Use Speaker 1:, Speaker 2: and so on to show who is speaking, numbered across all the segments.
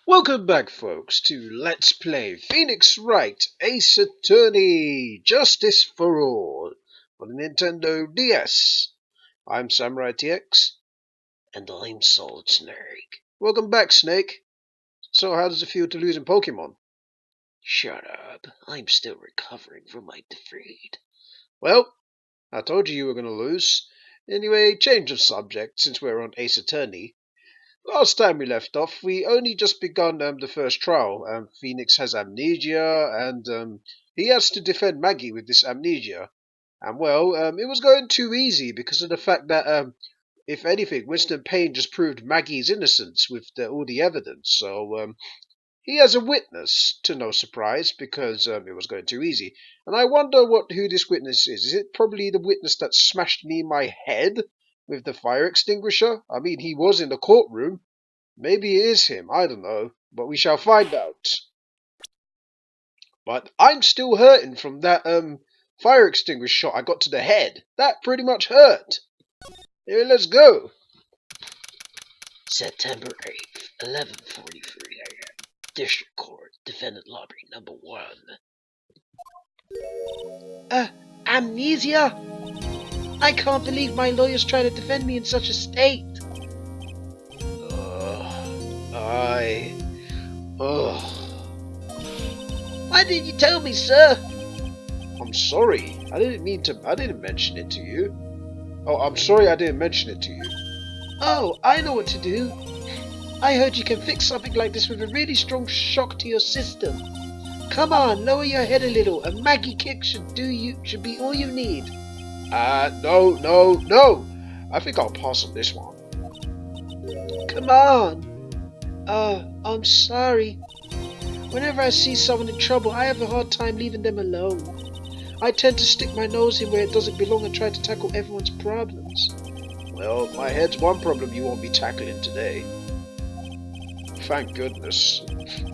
Speaker 1: Welcome back, folks, to Let's Play Phoenix Wright Ace Attorney Justice for All on the Nintendo DS. I'm SamuraiT-X.
Speaker 2: And I'm Solid Snake.
Speaker 1: Welcome back, Snake. So, how does it feel to lose in Pokemon?
Speaker 2: Shut up. I'm still recovering from my defeat.
Speaker 1: Well, I told you were going to lose. Anyway, change of subject, since we're on Ace Attorney. Last time we left off, we only just begun the first trial. Phoenix has amnesia, and he has to defend Maggey with this amnesia. And well, it was going too easy because of the fact that, if anything, Winston Payne just proved Maggey's innocence with all the evidence. So he has a witness, to no surprise, because it was going too easy. And I wonder who this witness is. Is it probably the witness that smashed me in my head with the fire extinguisher? I mean, he was in the courtroom. Maybe it is him, I don't know, but we shall find out. But I'm still hurting from that fire extinguisher shot I got to the head. That pretty much hurt. Here, let's go.
Speaker 2: September 8th, 11:43 a.m. District Court, Defendant Lobby number 1.
Speaker 3: Amnesia? I can't believe my lawyer's trying to defend me in such a state. Why didn't you tell me, sir?
Speaker 1: I'm sorry. I didn't mention it to you. Oh, I'm sorry I didn't mention it to you.
Speaker 3: Oh, I know what to do. I heard you can fix something like this with a really strong shock to your system. Come on, lower your head a little. A Maggey kick should be all you need.
Speaker 1: No. I think I'll pass on this one.
Speaker 3: Come on. I'm sorry. Whenever I see someone in trouble, I have a hard time leaving them alone. I tend to stick my nose in where it doesn't belong and try to tackle everyone's problems.
Speaker 1: Well, my head's one problem you won't be tackling today. Thank goodness.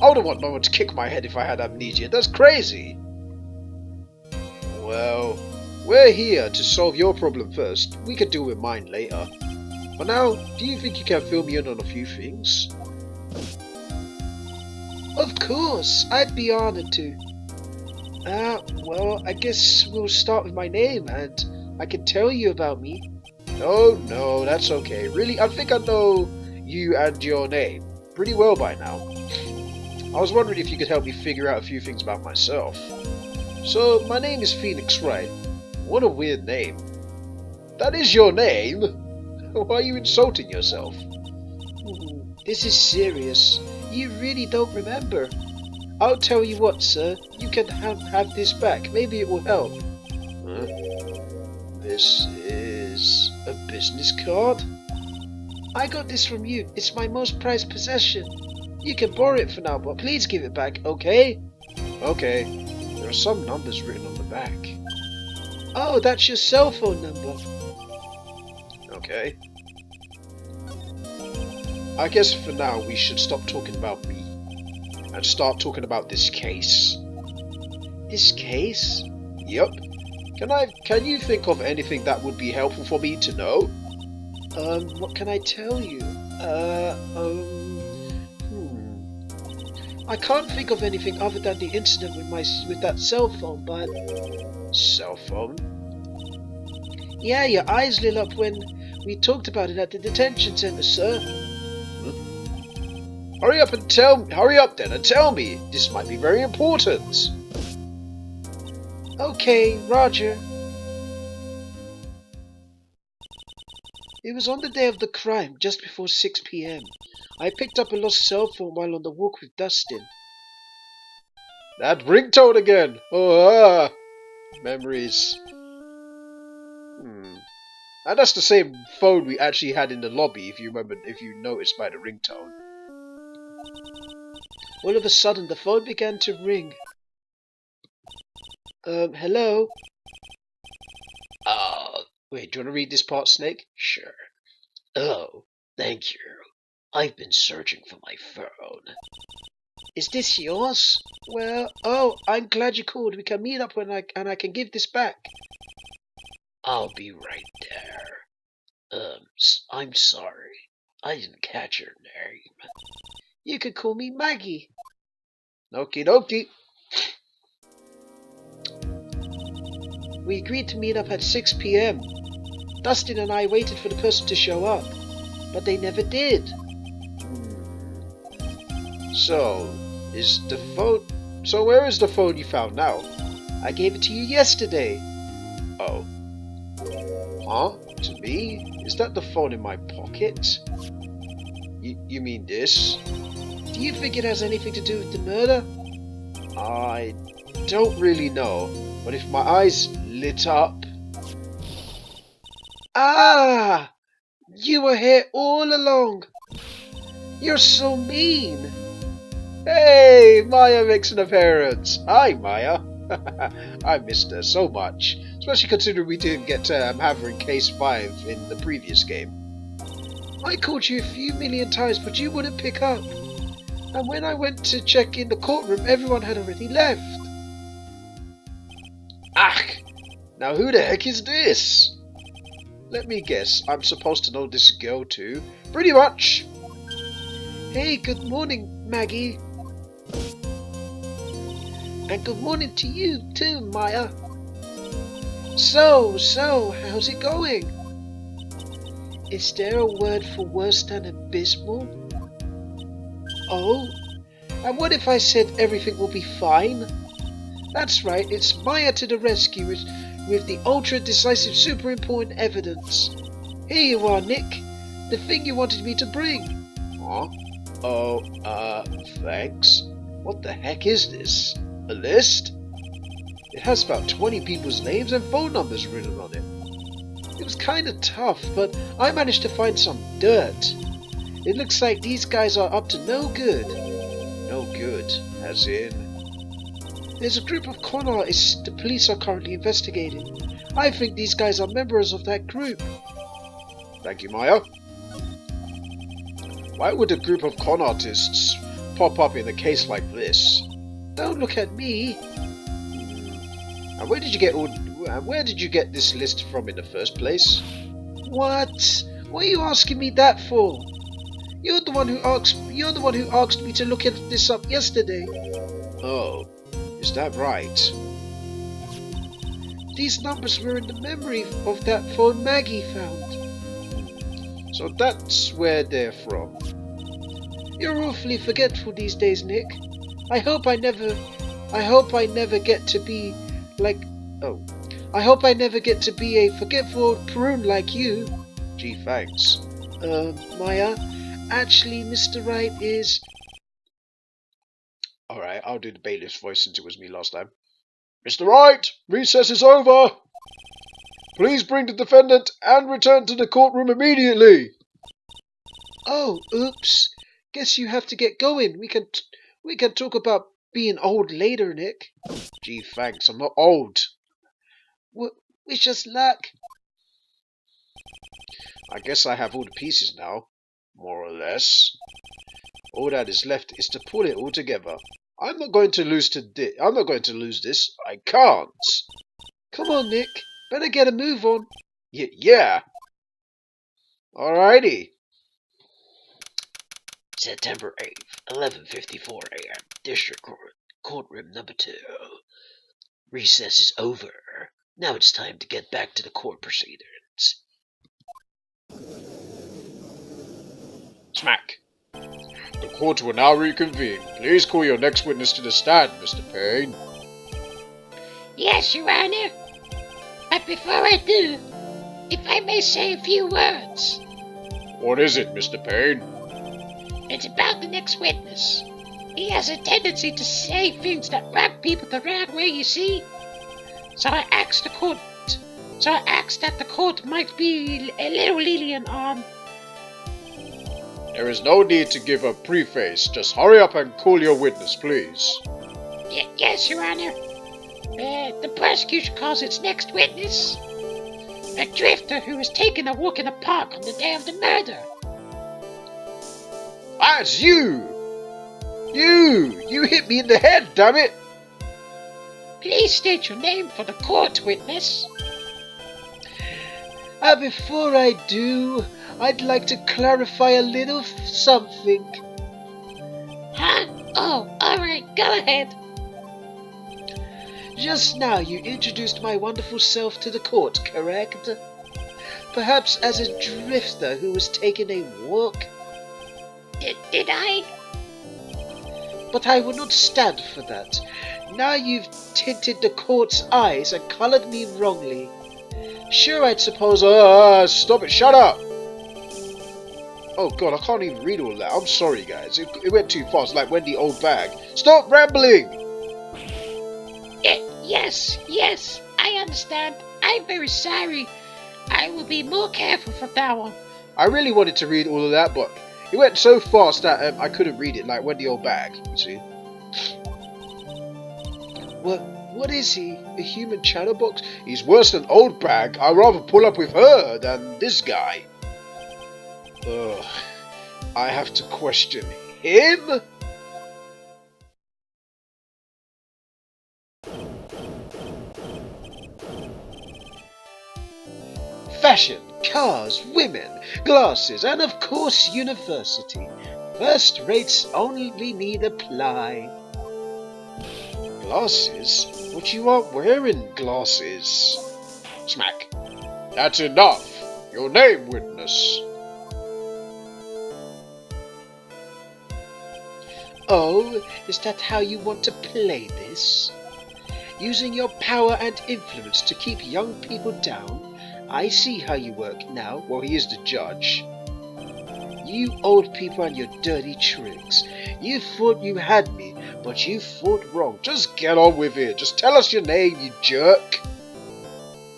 Speaker 1: I wouldn't want no one to kick my head if I had amnesia. That's crazy. Well, we're here to solve your problem first. We can deal with mine later. For now, do you think you can fill me in on a few things?
Speaker 3: Of course, I'd be honored to. Well, I guess we'll start with my name, and I can tell you about me.
Speaker 1: No, that's okay. Really, I think I know you and your name pretty well by now. I was wondering if you could help me figure out a few things about myself. So, my name is Phoenix Wright. What a weird name. That is your name? Why are you insulting yourself?
Speaker 3: This is serious. You really don't remember. I'll tell you what, sir. You can have this back. Maybe it will help.
Speaker 1: Huh? This is a business card?
Speaker 3: I got this from you. It's my most prized possession. You can borrow it for now, but please give it back, okay?
Speaker 1: Okay. There are some numbers written on the back.
Speaker 3: Oh, that's your cell phone number.
Speaker 1: Okay. I guess for now we should stop talking about me and start talking about this case.
Speaker 3: This case?
Speaker 1: Yep. Can you think of anything that would be helpful for me to know?
Speaker 3: What can I tell you? I can't think of anything other than the incident with that cell phone, but...
Speaker 1: Cell phone?
Speaker 3: Yeah, your eyes lit up when we talked about it at the detention center, sir.
Speaker 1: Hurry up then and tell me. This might be very important.
Speaker 3: Okay, Roger. It was on the day of the crime, just before 6 p.m. I picked up a lost cell phone while on the walk with Dustin.
Speaker 1: That ringtone again! Memories. And that's the same phone we actually had in the lobby, if you noticed by the ringtone.
Speaker 3: All of a sudden, the phone began to ring. Hello?
Speaker 1: Wait, do you want to read this part, Snake?
Speaker 2: Sure. Oh, thank you. I've been searching for my phone.
Speaker 3: Is this yours? Well, I'm glad you called. We can meet up and I can give this back.
Speaker 2: I'll be right there. I'm sorry. I didn't catch your name.
Speaker 3: You could call me Maggey.
Speaker 1: Okie dokie.
Speaker 3: We agreed to meet up at 6 p.m. Dustin and I waited for the person to show up, but they never did.
Speaker 1: So, where is the phone you found now?
Speaker 3: I gave it to you yesterday.
Speaker 1: Oh. Huh? To me? Is that the phone in my pocket? You mean this?
Speaker 3: Do you think it has anything to do with the murder?
Speaker 1: I don't really know, but if my eyes lit up...
Speaker 3: Ah! You were here all along. You're so mean.
Speaker 1: Hey, Maya makes an appearance. Hi, Maya. I missed her so much, especially considering we didn't get to have her in Case 5 in the previous game.
Speaker 3: I called you a few million times, but you wouldn't pick up. And when I went to check in the courtroom, everyone had already left.
Speaker 1: Ach! Now who the heck is this? Let me guess, I'm supposed to know this girl too? Pretty much!
Speaker 3: Hey, good morning, Maggey. And good morning to you too, Maya. So, how's it going? Is there a word for worse than abysmal? Oh, and what if I said everything will be fine? That's right, it's Maya to the rescue with the ultra-decisive super important evidence. Here you are, Nick. The thing you wanted me to bring.
Speaker 1: Huh? Oh, thanks. What the heck is this? A list? It has about 20 people's names and phone numbers written on it.
Speaker 3: It was kinda tough, but I managed to find some dirt. It looks like these guys are up to no good.
Speaker 1: No good, as in...
Speaker 3: There's a group of con artists the police are currently investigating. I think these guys are members of that group.
Speaker 1: Thank you, Maya. Why would a group of con artists pop up in a case like this?
Speaker 3: Don't look at me.
Speaker 1: And where did you get this list from in the first place?
Speaker 3: What? What are you asking me that for? You're the one who asked me to look this up yesterday.
Speaker 1: Oh, is that right?
Speaker 3: These numbers were in the memory of that phone Maggey found.
Speaker 1: So that's where they're from.
Speaker 3: You're awfully forgetful these days, Nick. I hope I never get to be I hope I never get to be a forgetful old prune like you.
Speaker 1: Gee, thanks.
Speaker 3: Maya, actually, Mr. Wright is...
Speaker 1: Alright, I'll do the bailiff's voice since it was me last time. Mr. Wright, recess is over! Please bring the defendant and return to the courtroom immediately!
Speaker 3: Oh, oops. Guess you have to get going. We can talk about being old later, Nick.
Speaker 1: Gee, thanks, I'm not old.
Speaker 3: Wish us luck.
Speaker 1: I guess I have all the pieces now, more or less. All that is left is to pull it all together. I'm not going to lose this. I can't.
Speaker 3: Come on, Nick. Better get a move on.
Speaker 1: Yeah. Alrighty.
Speaker 2: September 8th, 11:54 a.m. District Court, Courtroom Number 2. Recess is over. Now it's time to get back to the court proceedings.
Speaker 1: Smack. The court will now reconvene. Please call your next witness to the stand, Mr. Payne.
Speaker 4: Yes, Your Honor. But before I do, if I may say a few words.
Speaker 1: What is it, Mr. Payne?
Speaker 4: It's about the next witness. He has a tendency to say things that rub people the wrong way, you see. So I asked that the court might be a little lenient on.
Speaker 1: There is no need to give a preface. Just hurry up and call your witness, please.
Speaker 4: Yes, Your Honor. The prosecution calls its next witness a drifter who was taking a walk in the park on the day of the murder.
Speaker 1: That's you! You hit me in the head, damn it!
Speaker 4: Please state your name for the court, witness.
Speaker 3: Before I do, I'd like to clarify a little something.
Speaker 4: Oh, alright, go ahead.
Speaker 3: Just now you introduced my wonderful self to the court, correct? Perhaps as a drifter who was taking a walk?
Speaker 4: Did I?
Speaker 3: But I will not stand for that. Now you've tinted the court's eyes and coloured me wrongly. Sure, I'd suppose...
Speaker 1: Stop it, shut up! Oh god, I can't even read all that. I'm sorry, guys. It went too fast, like Wendy Old Bag. Stop rambling!
Speaker 4: Yes, I understand. I'm very sorry. I will be more careful from now on.
Speaker 1: I really wanted to read all of that, but it went so fast that I couldn't read it, like Wendy Old Bag, you see.
Speaker 3: What is he? A human chatterbox?
Speaker 1: He's worse than Old Bag. I'd rather pull up with her than this guy. Ugh. I have to question him?
Speaker 3: Fashion, cars, women, glasses, and of course university. First rates only need apply.
Speaker 1: Glasses? But you aren't wearing glasses. Smack. That's enough. Your name, witness.
Speaker 3: Oh, is that how you want to play this? Using your power and influence to keep young people down? I see how you work now.
Speaker 1: Well, he is the judge.
Speaker 3: You old people and your dirty tricks. You thought you had me, but you thought wrong.
Speaker 1: Just get on with it. Just tell us your name, you jerk.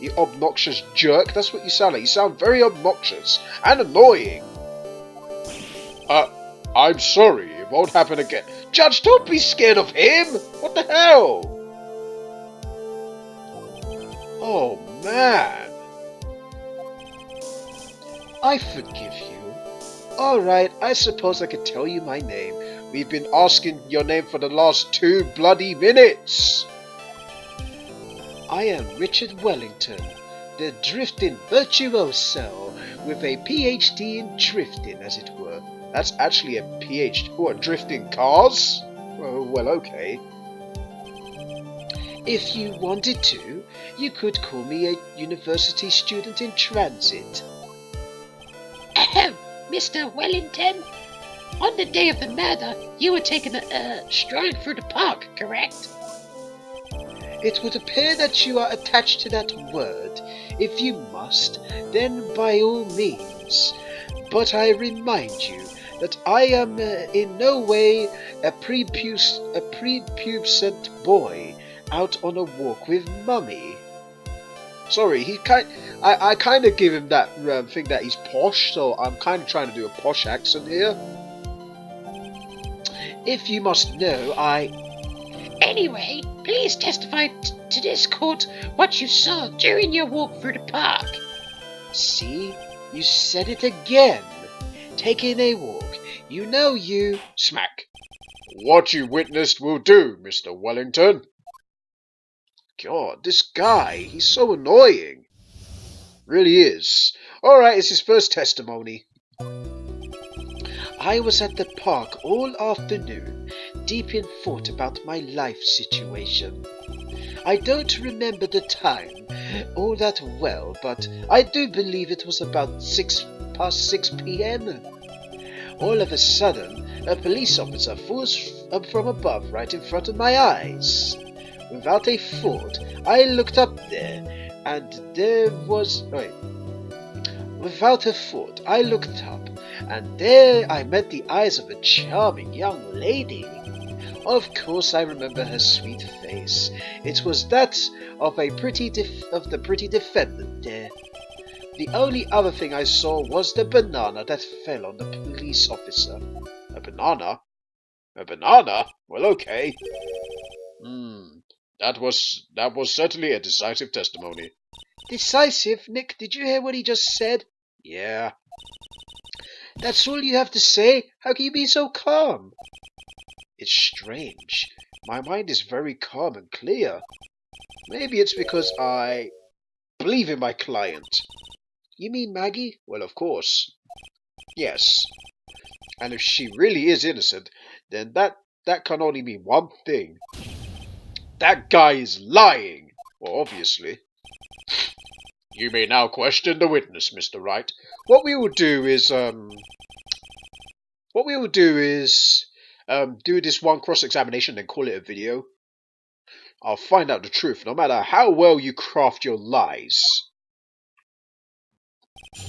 Speaker 1: You obnoxious jerk. That's what you sound like. You sound very obnoxious and annoying. I'm sorry. It won't happen again. Judge, don't be scared of him. What the hell? Oh, man.
Speaker 3: I forgive you. Alright, I suppose I could tell you my name.
Speaker 1: We've been asking your name for the last 2 bloody minutes.
Speaker 3: I am Richard Wellington, the drifting virtuoso, with a PhD in drifting, as it were.
Speaker 1: That's actually a PhD. What, drifting cars? Oh, well, okay.
Speaker 3: If you wanted to, you could call me a university student in transit.
Speaker 4: Ahem, Mr. Wellington. On the day of the murder, you were taken strolling through the park, correct?
Speaker 3: It would appear that you are attached to that word. If you must, then by all means. But I remind you that I am in no way a prepubescent boy out on a walk with Mummy.
Speaker 1: Sorry, I kind of give him that thing that he's posh, so I'm kind of trying to do a posh accent here.
Speaker 3: If you must know,
Speaker 4: Anyway, please testify to this court what you saw during your walk through the park.
Speaker 3: See, you said it again. Taking a walk. You know you...
Speaker 1: Smack. What you witnessed will do, Mr. Wellington. God, this guy, he's so annoying. Really is. Alright, it's his first testimony.
Speaker 3: I was at the park all afternoon, deep in thought about my life situation. I don't remember the time all that well, but I do believe it was about 6 p.m. All of a sudden, a police officer falls up from above right in front of my eyes. Without a thought, I looked up there, and there was... Without a thought, I looked up, and there I met the eyes of a charming young lady. Of course I remember her sweet face. It was that of the pretty defendant there. The only other thing I saw was the banana that fell on the police officer.
Speaker 1: A banana? A banana? Well, okay. That was certainly a decisive testimony.
Speaker 3: Decisive? Nick, did you hear what he just said?
Speaker 1: Yeah.
Speaker 3: That's all you have to say? How can you be so calm?
Speaker 1: It's strange. My mind is very calm and clear. Maybe it's because I believe in my client.
Speaker 3: You mean Maggey?
Speaker 1: Well, of course. Yes. And if she really is innocent, then that that can only mean one thing. That guy is lying. Well, obviously. You may now question the witness, Mr. Wright. What we will do is do this one cross-examination and call it a video. I'll find out the truth, no matter how well you craft your lies.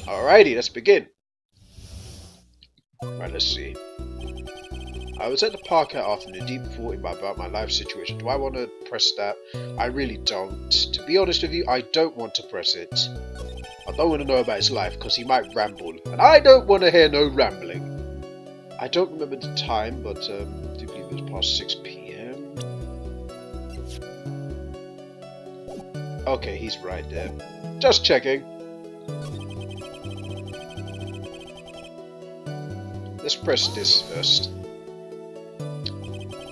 Speaker 1: Alrighty, let's begin. Right, let's see. I was at the park that afternoon, deep thoughting about my life situation. Do I want to press that? I really don't. To be honest with you, I don't want to press it. I don't want to know about his life, because he might ramble. And I don't want to hear no rambling. I don't remember the time, but I do believe it was past 6 p.m. Okay, he's right there. Just checking. Let's press this first.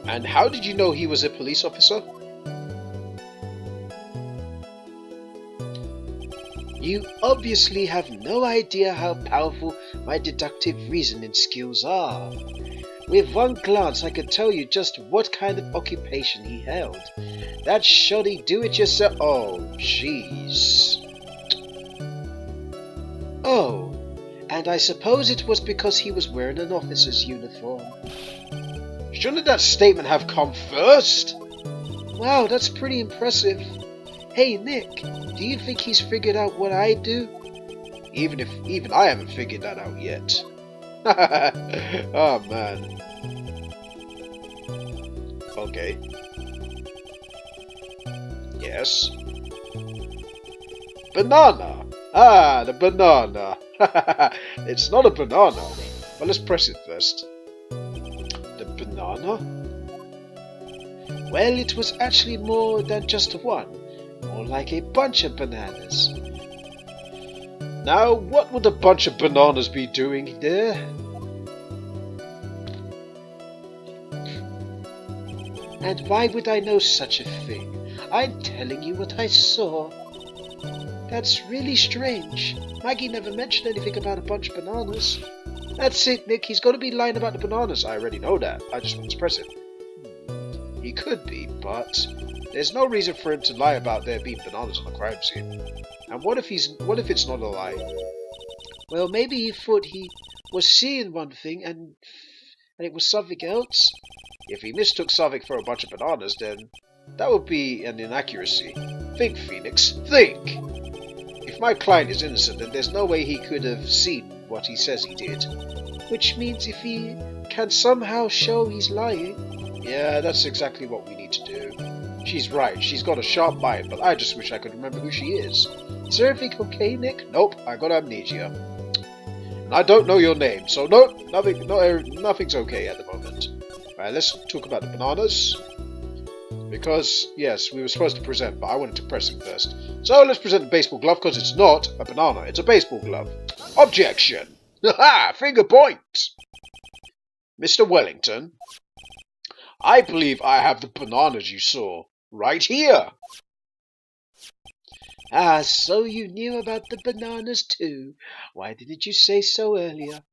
Speaker 1: And how did you know he was a police officer? You obviously have no idea how powerful my deductive reasoning skills are. With one glance I could tell you just what kind of occupation he held. That shoddy do-it-yourself— oh, jeez. Oh, and I suppose it was because he was wearing an officer's uniform. Shouldn't that statement have come first? Wow, that's pretty impressive. Hey Nick, do you think he's figured out what I do? Even I haven't figured that out yet. Oh man. Okay. Yes. Banana! Ah, the banana! It's not a banana. But let's press it first. The banana? Well, it was actually more than just one. More like a bunch of bananas. Now, what would a bunch of bananas be doing there? And why would I know such a thing? I'm telling you what I saw. That's really strange. Maggey never mentioned anything about a bunch of bananas. That's it, Nick. He's got to be lying about the bananas. I already know that. I just want to press it. He could be, but there's no reason for him to lie about there being bananas on the crime scene. And what if it's not a lie? Well, maybe he thought he was seeing one thing and it was something else. If he mistook something for a bunch of bananas, then that would be an inaccuracy. Think, Phoenix. Think! If my client is innocent, then there's no way he could have seen what he says he did. Which means if he can somehow show he's lying... Yeah, that's exactly what we need to do. She's right, she's got a sharp mind, but I just wish I could remember who she is. Is everything okay, Nick? Nope, I got amnesia. And I don't know your name, so nothing's okay at the moment. Right, let's talk about the bananas. Because, yes, we were supposed to present, but I wanted to press it first. So let's present the baseball glove, because it's not a banana, it's a baseball glove. Objection! Ha! Finger point! Mr. Wellington, I believe I have the bananas you saw right here. Ah, so you knew about the bananas too. Why didn't you say so earlier?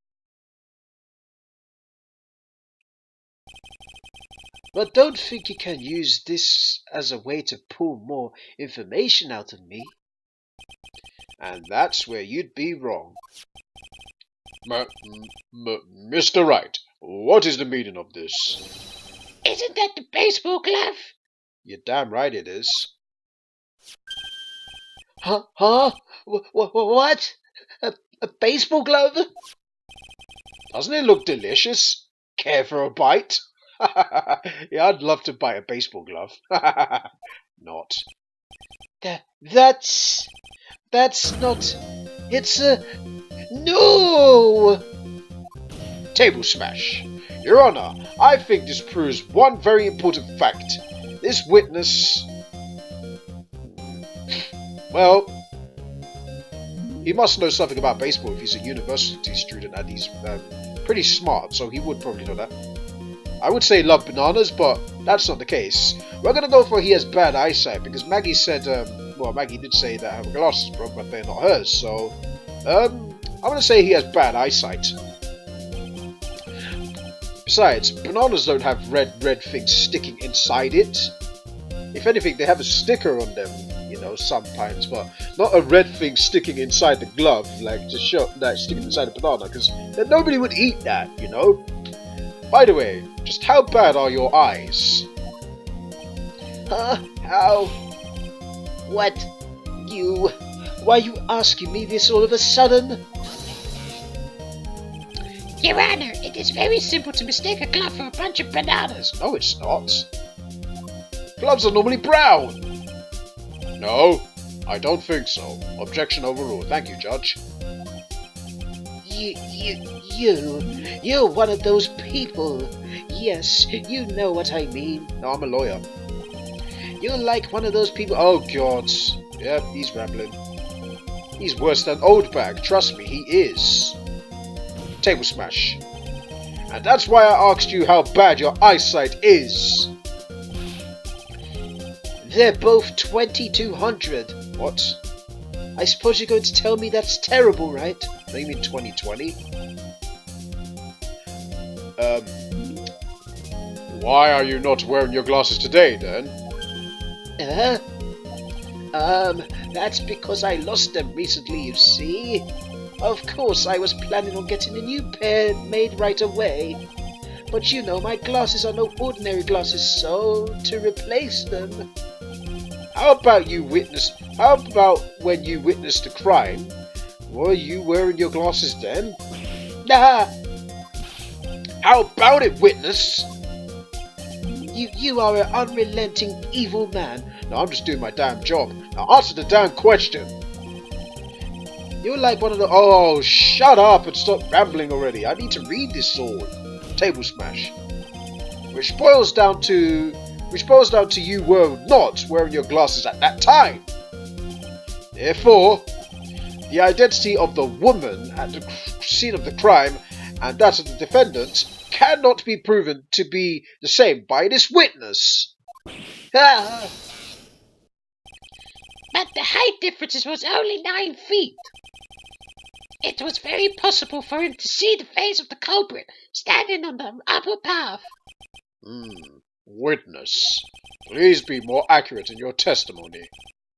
Speaker 1: But don't think you can use this as a way to pull more information out of me. And that's where you'd be wrong. Mr. Wright, what is the meaning of this?
Speaker 4: Isn't that the baseball glove?
Speaker 1: You're damn right it is.
Speaker 3: Huh? What? A baseball glove?
Speaker 1: Doesn't it look delicious? Care for a bite? Yeah, I'd love to buy a baseball glove. Not.
Speaker 3: That's not... It's a... No!
Speaker 1: Table smash. Your Honor, I think this proves one very important fact. This witness... Well, he must know something about baseball if he's a university student and he's pretty smart, so he would probably know that. I would say love bananas, but that's not the case. We're going to go for he has bad eyesight, because Maggey said, well, Maggey did say that her glasses broke, but they're not hers, so, I'm going to say he has bad eyesight. Besides, bananas don't have red things sticking inside it. If anything, they have a sticker on them, you know, sometimes, but not a red thing sticking inside the glove, like to show that sticking inside the banana, because then nobody would eat that, you know. By the way, just how bad are your eyes?
Speaker 3: How? What? You? Why are you asking me this all of a sudden?
Speaker 4: Your Honor, it is very simple to mistake a glove for a bunch of bananas.
Speaker 1: No, it's not. Gloves are normally brown. No, I don't think so. Objection overruled. Thank you, Judge.
Speaker 3: You're one of those people. Yes, you know what I mean.
Speaker 1: No, I'm a lawyer.
Speaker 3: You're like one of those people.
Speaker 1: Oh, God. Yep, he's rambling. He's worse than Oldbag. Trust me, he is. Table smash. And that's why I asked you how bad your eyesight is.
Speaker 3: They're both 2200.
Speaker 1: What?
Speaker 3: I suppose you're going to tell me that's terrible, right?
Speaker 1: No, you mean 2020? Why are you not wearing your glasses today, then?
Speaker 3: That's because I lost them recently, you see. Of course, I was planning on getting a new pair made right away. But you know, my glasses are no ordinary glasses, so to replace them...
Speaker 1: How about when you witnessed a crime? Were you wearing your glasses then?
Speaker 3: Nah!
Speaker 1: How about it, witness?
Speaker 3: You are an unrelenting evil man.
Speaker 1: No, I'm just doing my damn job. Now answer the damn question. You're like one of the... Oh, shut up and stop rambling already. I need to read this all. Table smash. Which boils down to you were not wearing your glasses at that time. Therefore, the identity of the woman at the scene of the crime and that of the defendant cannot be proven to be the same by this witness.
Speaker 3: Ah!
Speaker 4: But the height difference was only 9 feet. It was very possible for him to see the face of the culprit standing on the upper path.
Speaker 1: Witness, please be more accurate in your testimony.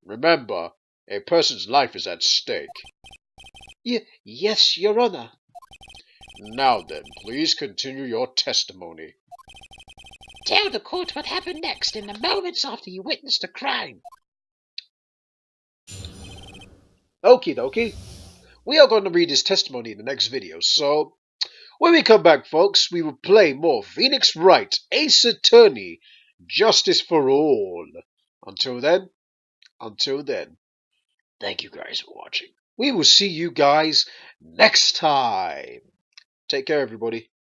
Speaker 1: Remember, a person's life is at stake.
Speaker 3: Yes, Your Honor.
Speaker 1: Now then, please continue your testimony.
Speaker 4: Tell the court what happened next in the moments after you witnessed the crime.
Speaker 1: Okie dokie. We are going to read his testimony in the next video, so when we come back, folks, we will play more Phoenix Wright, Ace Attorney, Justice for All. Until then,
Speaker 2: Thank you guys for watching.
Speaker 1: we will see you guys next time. Take care, everybody.